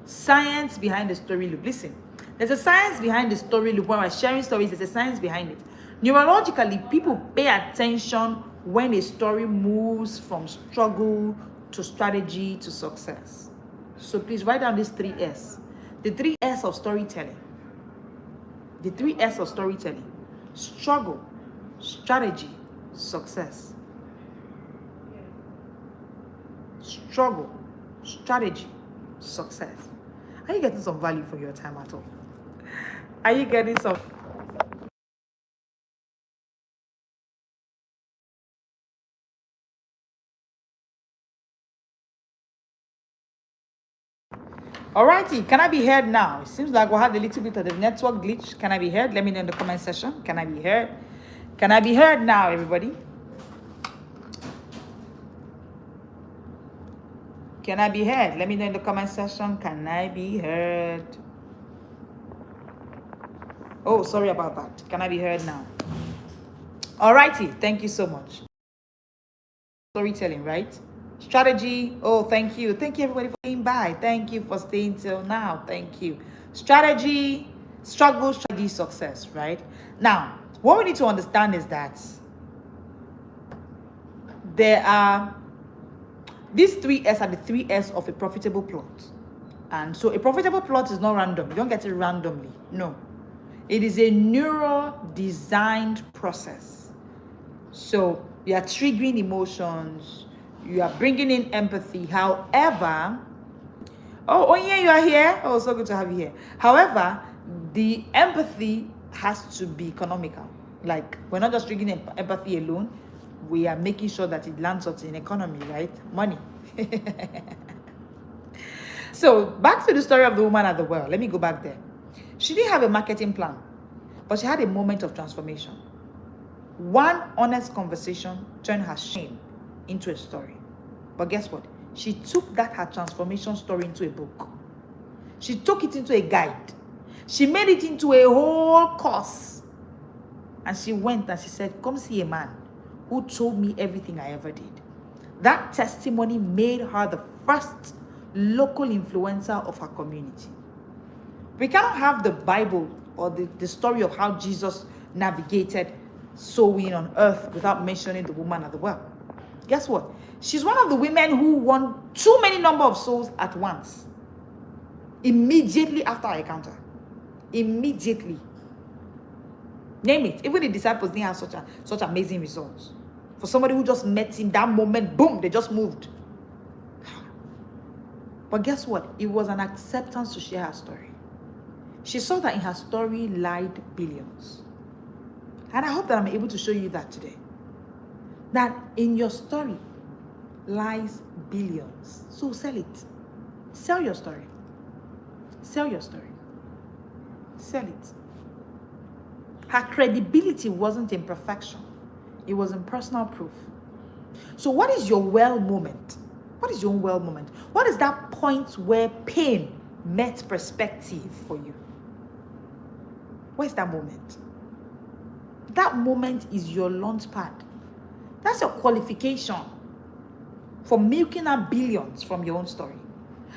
Science behind the story loop. Listen, there's a science behind the story loop. When we're sharing stories, there's a science behind it. Neurologically, people pay attention when a story moves from struggle to strategy to success. So please write down these 3 S. The 3 S of storytelling. The 3 S of storytelling. Struggle, strategy, success. Struggle, strategy, success. Are you getting some value for your time at all? Are you getting some? Alrighty, can I be heard now? It seems like we had a little bit of the network glitch. Can I be heard? Let me know in the comment section. Can I be heard? Can I be heard now, everybody? Can I be heard? Let me know in the comment section. Can I be heard? Oh, sorry about that. Can I be heard now? Alrighty, thank you so much. Storytelling, right? Strategy. Oh, thank you. Thank you everybody for staying by. Thank you for staying till now. Thank you. Strategy, struggle, strategy, success, right? Now, what we need to understand is that there are these 3S are the 3S of a profitable plot. And so a profitable plot is not random. You don't get it randomly. No. It is a neuro-designed process. So you are triggering emotions. You are bringing in empathy. However, oh yeah, you are here. Oh, so good to have you here. However, the empathy has to be economical. Like, we're not just triggering empathy alone. We are making sure that it lands us in economy, right? Money. So back to the story of the woman at the well. Let me go back there. She didn't have a marketing plan, but she had a moment of transformation. One honest conversation turned her shame into a story. But guess what? She took her transformation story into a book. She took it into a guide. She made it into a whole course. And she went and she said, come see a man who told me everything I ever did. That testimony made her the first local influencer of her community. We cannot have the Bible or the story of how Jesus navigated sowing on earth without mentioning the woman at the well. Guess what? She's one of the women who won too many number of souls at once. Immediately after her encounter. Immediately. Name it. Even the disciples didn't have such amazing results. For somebody who just met in that moment, boom, they just moved. But guess what? It was an acceptance to share her story. She saw that in her story lied billions. And I hope that I'm able to show you that today. That in your story lies billions. So sell it. Sell your story. Sell your story. Sell it. Her credibility wasn't in perfection. It was in personal proof. So what is your well moment? What is your own well moment? What is that point where pain met perspective for you? Where's that moment? That moment is your launch pad. That's your qualification for milking out billions from your own story.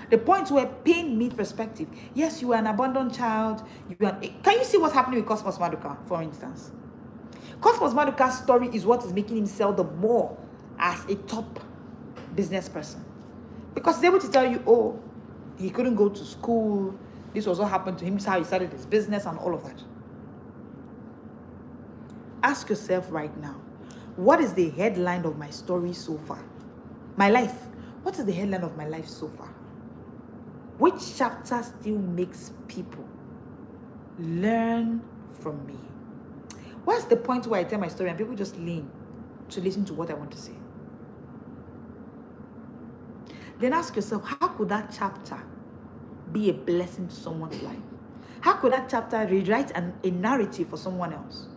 The point where pain meets perspective. Yes, you are an abandoned child. Can you see what's happening with Cosmos Maduka, for instance? Cosmos Maduka's story is what is making him sell the more as a top business person. Because he's able to tell you, oh, he couldn't go to school. This was what happened to him. This is how he started his business and all of that. Ask yourself right now, what is the headline of my story so far? My life. What is the headline of my life so far? Which chapter still makes people learn from me? What's the point where I tell my story and people just lean to listen to what I want to say? Then ask yourself, how could that chapter be a blessing to someone's life? How could that chapter rewrite a narrative for someone else?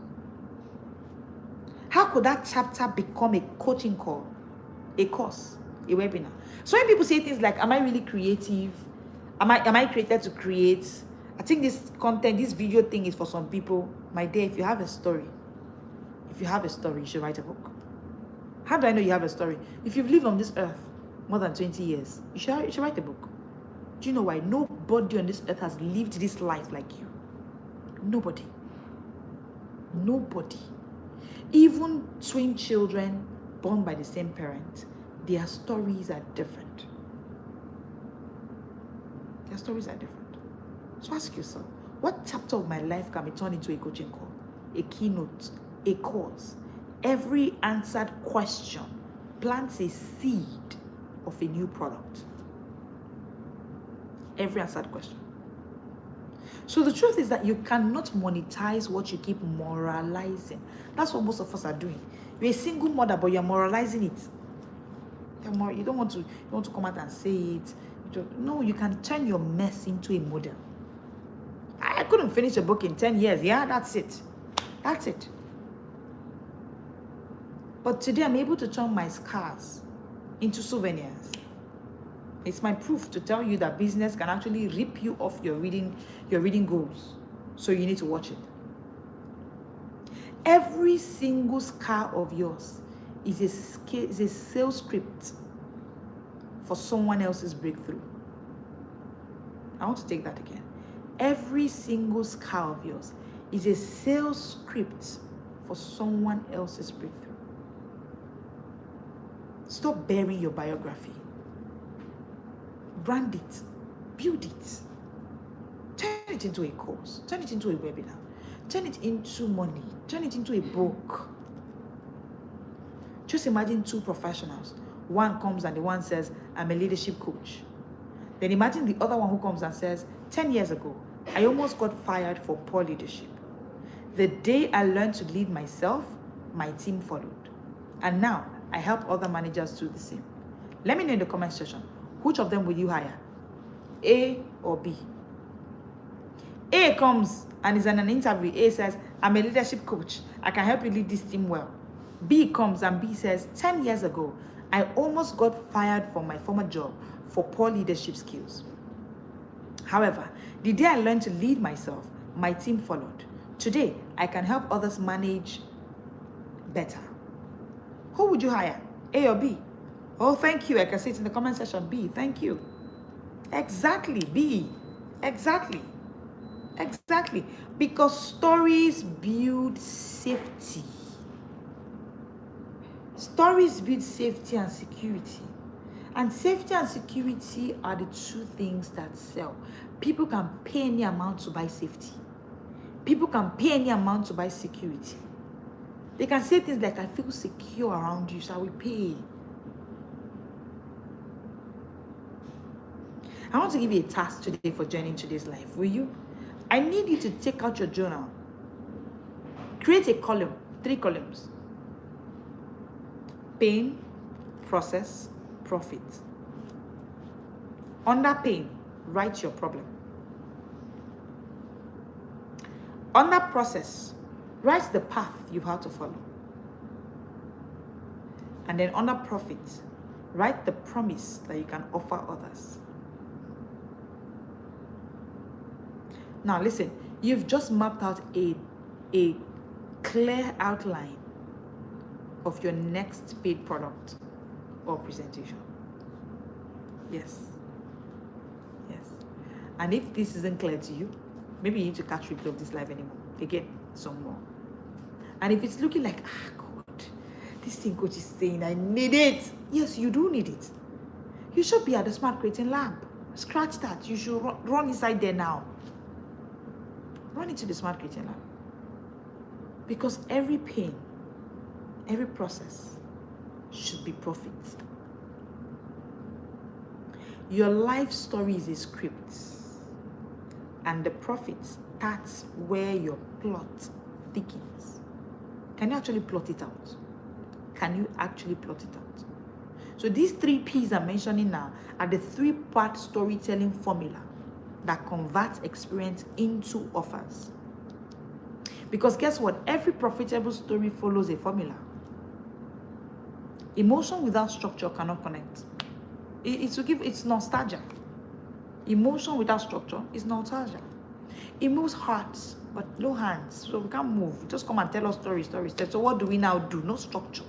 How could that chapter become a coaching call, a course, a webinar? So when people say things like, am I really creative? Am I created to create? I think this content, this video thing is for some people. My dear, if you have a story, you should write a book. How do I know you have a story? If you've lived on this earth more than 20 years, you should write a book. Do you know why? Nobody on this earth has lived this life like you. Nobody. Nobody. Even twin children born by the same parent, their stories are different. Their stories are different. So ask yourself, what chapter of my life can be turned into a coaching call, a keynote, a course? Every answered question plants a seed of a new product. Every answered question. So the truth is that you cannot monetize what you keep moralizing. That's what most of us are doing. You're a single mother, but you're moralizing it. You don't want to come out and say it. No, you can turn your mess into a model. I couldn't finish a book in 10 years. Yeah, that's it. That's it. But today I'm able to turn my scars into souvenirs. It's my proof to tell you that business can actually rip you off your reading goals. So you need to watch it. Every single scar of yours is a sales script for someone else's breakthrough. I want to take that again. Every single scar of yours is a sales script for someone else's breakthrough. Stop burying your biography. Brand it. Build it. Turn it into a course. Turn it into a webinar. Turn it into money. Turn it into a book. Just imagine two professionals. One comes and the one says, I'm a leadership coach. Then imagine the other one who comes and says, 10 years ago, I almost got fired for poor leadership. The day I learned to lead myself, my team followed. And now I help other managers do the same. Let me know in the comment section, which of them will you hire? A or B? A comes and is in an interview. A says, I'm a leadership coach. I can help you lead this team well. B comes and B says, 10 years ago, I almost got fired from my former job for poor leadership skills. However, the day I learned to lead myself, my team followed. Today, I can help others manage better. Who would you hire? A or B? Oh, thank you. I can see it in the comment section. B, thank you. Exactly, B. Exactly. Exactly. Because stories build safety. Stories build safety and security. And safety and security are the two things that sell. People can pay any amount to buy safety. People can pay any amount to buy security. They can say things like, I feel secure around you, so I will pay. I want to give you a task today for joining today's life. Will you? I need you to take out your journal. Create a column, 3 columns. Pain, process, profit. Under pain, write your problem. Under process, write the path you've had to follow. And then under profit, write the promise that you can offer others. Now listen, you've just mapped out a clear outline of your next paid product or presentation. Yes. Yes. And if this isn't clear to you, maybe you need to catch replay of this live anymore. Again, some more. And if it's looking like, God, this thing coach is saying, I need it. Yes, you do need it. You should be at the Smart Creating Lab. Scratch that. You should run inside there now. Run into the Smart Creating Lab. Because every pain, every process should be profit. Your life story is a script. And the profit starts where your plot thickens. Can you actually plot it out? Can you actually plot it out? So these 3 P's I'm mentioning now are the 3-part storytelling formula that converts experience into offers. Because guess what? Every profitable story follows a formula. Emotion without structure cannot connect. It's nostalgia. Emotion without structure is nostalgia. It moves hearts, but no hands. So we can't move. Just come and tell us stories. So what do we now do? No structure.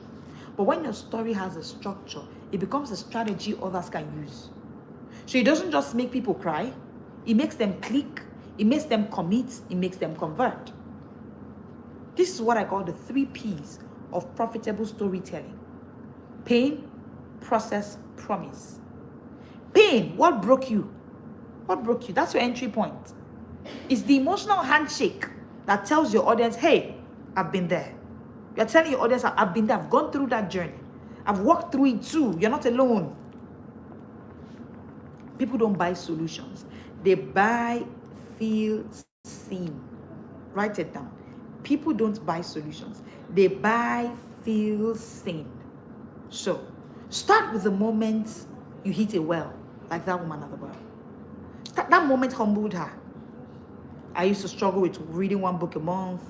But when your story has a structure, it becomes a strategy others can use. So it doesn't just make people cry. It makes them click. It makes them commit. It makes them convert. This is what I call the 3 P's of profitable storytelling. Pain, process, promise. Pain, what broke you? What broke you? That's your entry point. It's the emotional handshake that tells your audience, hey, I've been there. You're telling your audience, I've been there. I've gone through that journey. I've walked through it too. You're not alone. People don't buy solutions. They buy, feel, seen. Write it down. People don't buy solutions. They buy, feel, seen. So, start with the moment you hit a well, like that woman at the well. That moment humbled her. I used to struggle with reading 1 book a month.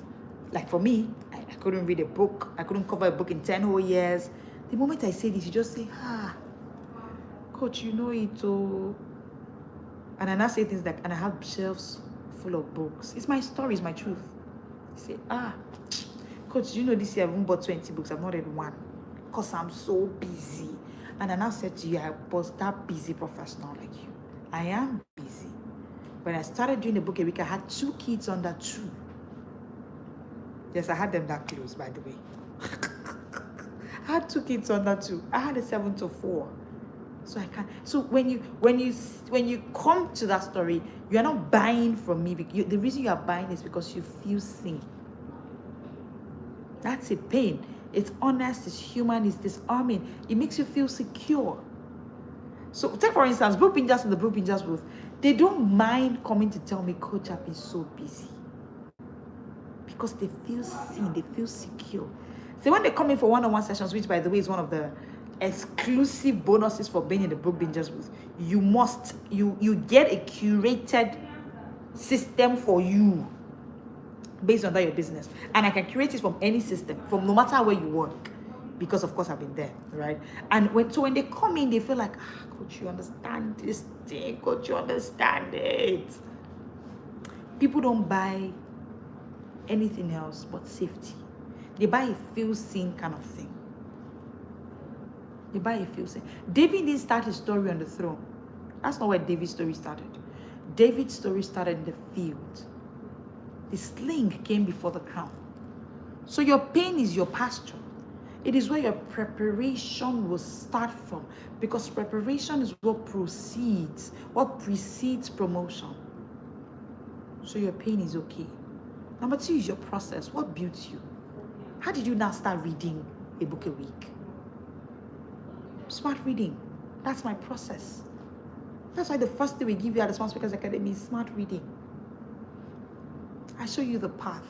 Like for me, I couldn't read a book. I couldn't cover a book in 10 whole years. The moment I say this, you just say, God, coach, you know it, oh. And I now say things like, and I have shelves full of books. It's my story, it's my truth. I say, coach, you know this year I've even bought 20 books, I've not read one. Because I'm so busy. And I now said to you, I was that busy professional like you. I am busy. When I started doing the book a week, I had 2 kids under 2. Yes, I had them that close, by the way. I had 2 kids under 2. I had a 7 to 4. So I can't. So when you come to that story, you are not buying from me. The reason you are buying is because you feel seen. That's a pain. It's honest, it's human, it's disarming. It makes you feel secure. So take for instance, book bingers in the book bingers booth. They don't mind coming to tell me, coach, I've been so busy. Because they feel seen, they feel secure. So when they come in for one-on-one sessions, which by the way is one of the exclusive bonuses for being in the book bingers booth, you get a curated system for you based on that your business, and I can curate it from any system, from no matter where you work, because of course I've been there, right? And when they come in, they feel like, coach, you understand this thing, coach, you understand it. People don't buy anything else but safety. They buy a feel seen kind of thing. They buy a feel seen. David didn't start his story on the throne. That's not where David's story started. David's story started in the field. The sling came before the crown. So your pain is your pasture. It is where your preparation will start from, because preparation is what precedes promotion. So your pain is okay. Number 2 is your process. What built you? How did you now start reading a book a week? Smart reading. That's my process. That's why the first thing we give you at the Smart Speakers Academy is smart reading. I show you the path.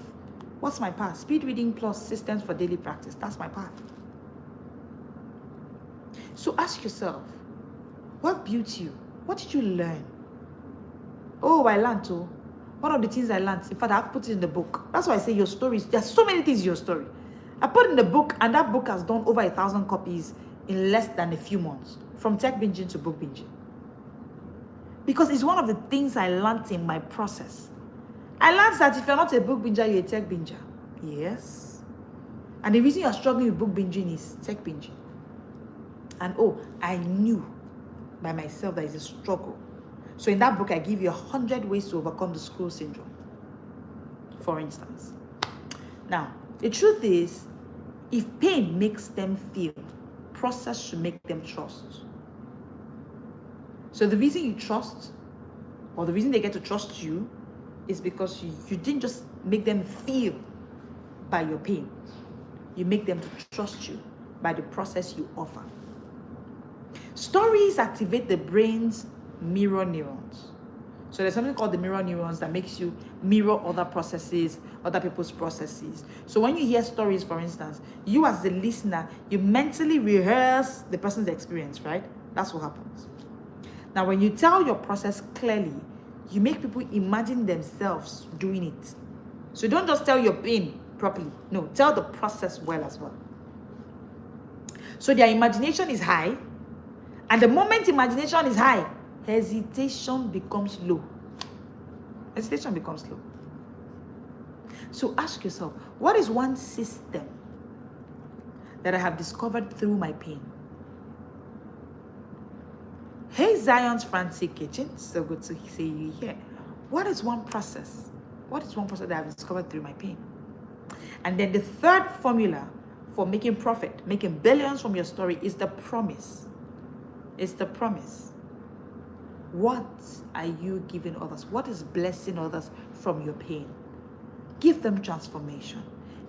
What's my path? Speed reading plus systems for daily practice. That's my path. So ask yourself, what built you? What did you learn? Oh, I learned too. One of the things I learned, in fact, I've put it in the book. That's why I say your stories. There's so many things in your story. I put in the book, and that book has done over 1,000 copies in less than a few months, from tech binging to book binging. Because it's one of the things I learned in my process. I learned that if you're not a book binger, you're a tech binger. Yes. And the reason you're struggling with book binging is tech binging. And I knew by myself that it's a struggle. So in that book, I give you 100 ways to overcome the scroll syndrome, for instance. Now, the truth is, if pain makes them feel, process should make them trust. So the reason you trust, or the reason they get to trust you, is because you didn't just make them feel by your pain. You make them to trust you by the process you offer. Stories activate the brain's mirror neurons. So there's something called the mirror neurons that makes you mirror other processes, other people's processes. So when you hear stories, for instance, you as the listener, you mentally rehearse the person's experience, right? That's what happens. Now, when you tell your process clearly, you make people imagine themselves doing it. So don't just tell your pain properly. No, tell the process well as well. So their imagination is high. And the moment imagination is high, hesitation becomes low. Hesitation becomes low. So ask yourself, what is one system that I have discovered through my pain? Hey, Zion's Frantic Kitchen. So good to see you here. What is one process? What is one process that I've discovered through my pain? And then the third formula for making profit, making billions from your story, is the promise. It's the promise. What are you giving others? What is blessing others from your pain? Give them transformation.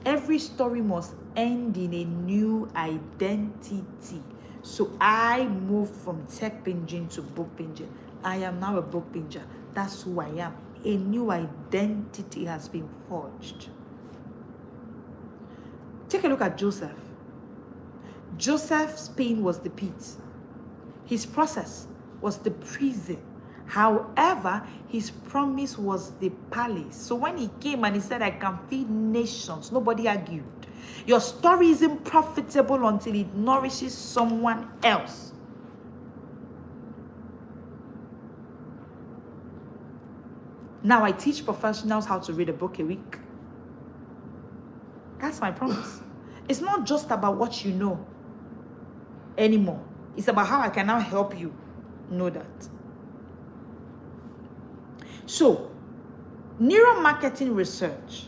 Every story must end in a new identity. So I moved from tech binging to book binging. I am now a book binger. That's who I am. A new identity has been forged. Take a look at Joseph. Joseph's pain was the pit. His process was the prison. However, his promise was the palace. So when he came and he said, I can feed nations, nobody argued. Your story isn't profitable until it nourishes someone else. Now I teach professionals how to read a book a week. That's my promise. It's not just about what you know anymore. It's about how I can now help you know that. So, neuromarketing research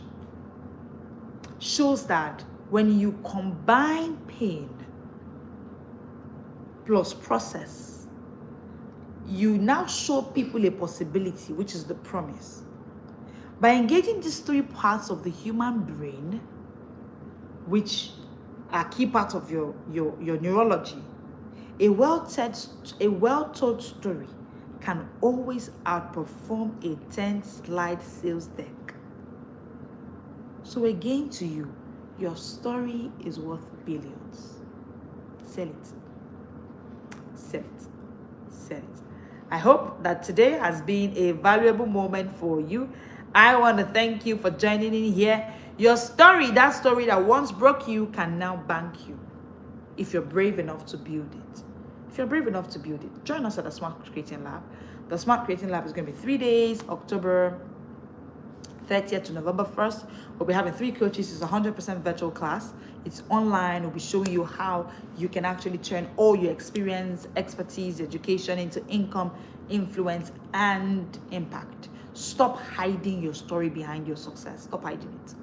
shows that when you combine pain plus process, you now show people a possibility, which is the promise. By engaging these three parts of the human brain, which are key parts of your neurology, a well-told story can always outperform a 10-slide sales deck. So again to you, your story is worth billions. Sell it. Sell it. Sell it. I hope that today has been a valuable moment for you. I want to thank you for joining in here. Your story, that story that once broke you, can now bank you if you're brave enough to build it. If you're brave enough to build it, join us at the Smart Creating Lab. The Smart Creating Lab is going to be 3 days, October 30th to November 1st. We'll be having 3 coaches. It's a 100% virtual class. It's online. We'll be showing you how you can actually turn all your experience, expertise, education into income, influence, and impact. Stop hiding your story behind your success. Stop hiding it.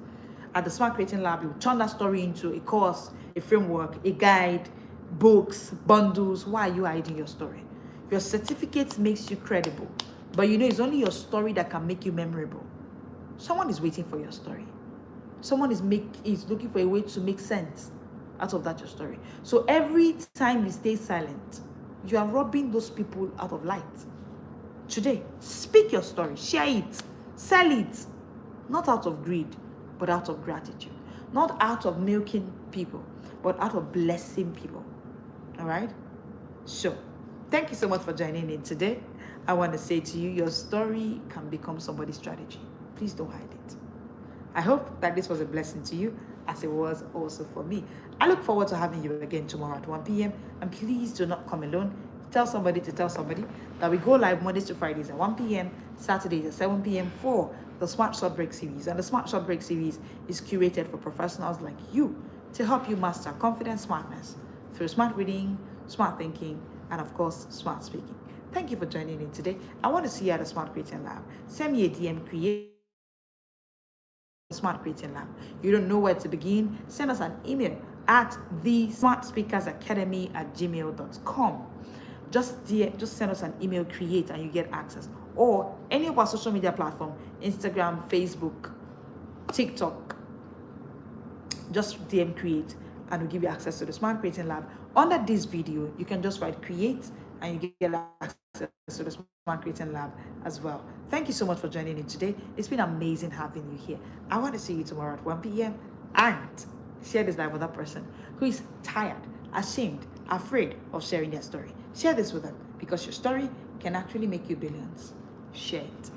At the Smart Creating Lab, you turn that story into a course, a framework, a guide, books, bundles. Why are you hiding your story? Your certificate makes you credible, but you know it's only your story that can make you memorable. Someone is waiting for your story. Someone is looking for a way to make sense out of that your story. So every time you stay silent, you are robbing those people out of light. Today, speak your story, share it, sell it, not out of greed, but out of gratitude. Not out of milking people, but out of blessing people. All right? So, thank you so much for joining in today. I want to say to you, your story can become somebody's strategy. Please don't hide it. I hope that this was a blessing to you, as it was also for me. I look forward to having you again tomorrow at 1 p.m. And please do not come alone. Tell somebody to tell somebody that we go live Mondays to Fridays at 1 p.m., Saturdays at 7 p.m. for the Smart Short Break series. And the Smart Short Break series is curated for professionals like you to help you master confidence smartness through smart reading, smart thinking, and of course, smart speaking. Thank you for joining in today. I want to see you at the Smart Creating Lab. Send me a DM, create Smart Creating Lab. You don't know where to begin? Send us an email at thesmartspeakersacademy@gmail.com. Just send us an email, create, and you get access. Or any of our social media platform, Instagram, Facebook, TikTok. Just DM create, and we'll give you access to the Smart Creating Lab. Under this video, you can just write create, and you get access to the Smart Creating Lab as well. Thank you so much for joining in today. It's been amazing having you here. I want to see you tomorrow at 1 p.m. and share this live with that person who is tired, ashamed, afraid of sharing their story. Share this with them because your story can actually make you billions. Share it.